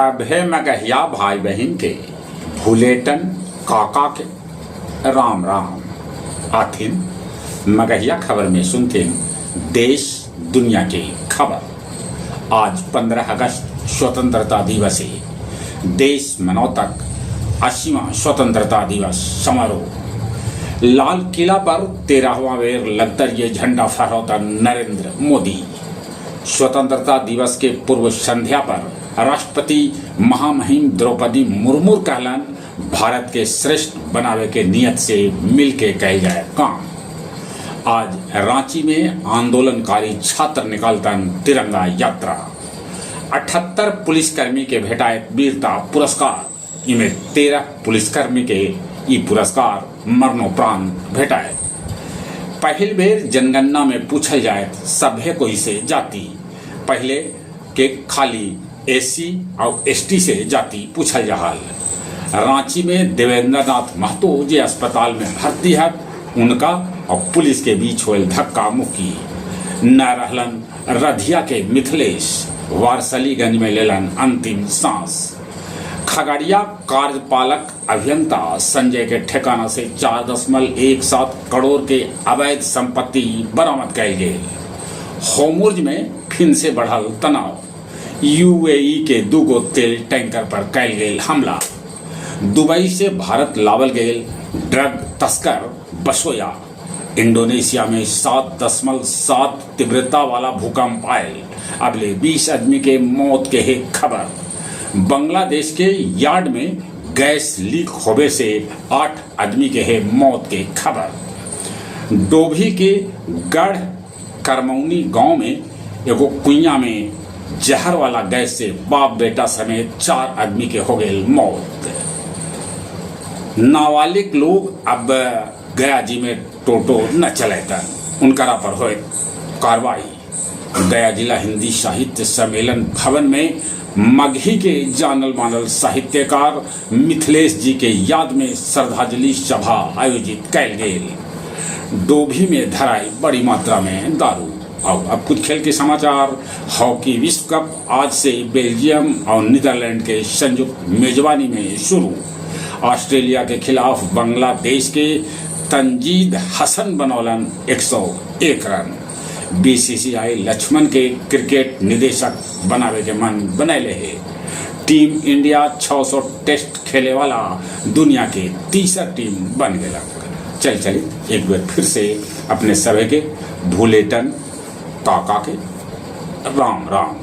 सभे मगहिया भाई बहन के भूलेटन काका के राम राम। आथिन मगहिया खबर में सुनते देश दुनिया की खबर। आज 15 अगस्त स्वतंत्रता दिवस है। देश मनो तक 80वां स्वतंत्रता दिवस समारोह। लाल किला पर 13वां बेर लगतरिए झंडा फहराता नरेंद्र मोदी। स्वतंत्रता दिवस के पूर्व संध्या पर राष्ट्रपति महामहिम द्रौपदी मुर्मू कहलन भारत के श्रेष्ठ बनावे के नियत से मिलके कहे जाए काम। आज रांची में आंदोलनकारी छात्र निकालतन तिरंगा यात्रा। 78 पुलिसकर्मी के भेटाए वीरता पुरस्कार। इनमें 13 पुलिसकर्मी के ये पुरस्कार मरणोपरांत भेटाए। पहल बेर जनगणना में पूछल जाए सभे को इसे जाति। पहले के खाली एससी और एसटी से जाति पूछल जहाल। रांची में देवेंद्र नाथ महतो जे अस्पताल में भर्ती है उनका और पुलिस के बीच हुए धक्का मुक्की। न रहलन रधिया के मिथिलेश वारसलीगंज में लेलन अंतिम सांस। खगड़िया कार्यपालक अभियंता संजय के ठिकाना से 4.17 करोड़ के अवैध संपत्ति बरामद कल गए। होमुर्ज में फिर से बढ़ल तनाव। यूएई के 2 तेल टैंकर पर कल गए हमला। दुबई से भारत लावल गए ड्रग तस्कर बसोया। इंडोनेशिया में 7.7 तीव्रता वाला भूकंप आयल। अगले 20 आदमी के मौत के है खबर। बांग्लादेश के यार्ड में गैस लीक होने से 8 आदमी के है मौत के खबर। डोभी के गढ़ करमौनी गांव में एगो कुइया में जहर वाला गैस से बाप बेटा समेत 4 आदमी के हो गए मौत। नाबालिग लोग अब गया जी में टोटो न चलेता उनकरा पर हो कार्रवाई। गया जिला हिंदी साहित्य सम्मेलन भवन में मगही के जानल मानल साहित्यकार मिथिलेश जी के याद में श्रद्धांजलि सभा आयोजित कैल गेल। डोभी में धराई बड़ी मात्रा में दारू। और अब कुछ खेल के समाचार। हॉकी विश्व कप आज से बेल्जियम और नीदरलैंड के संयुक्त मेजबानी में शुरू। ऑस्ट्रेलिया के खिलाफ बांग्लादेश के तंजीद हसन बनौलन 101 रन। बीसीसीआई लक्ष्मण के क्रिकेट निदेशक बनावे के मन बनैले है। टीम इंडिया 600 टेस्ट खेले वाला दुनिया के तीसरा टीम बन गया। चल एक बार फिर से अपने सभी के भूलेटन काका के राम राम।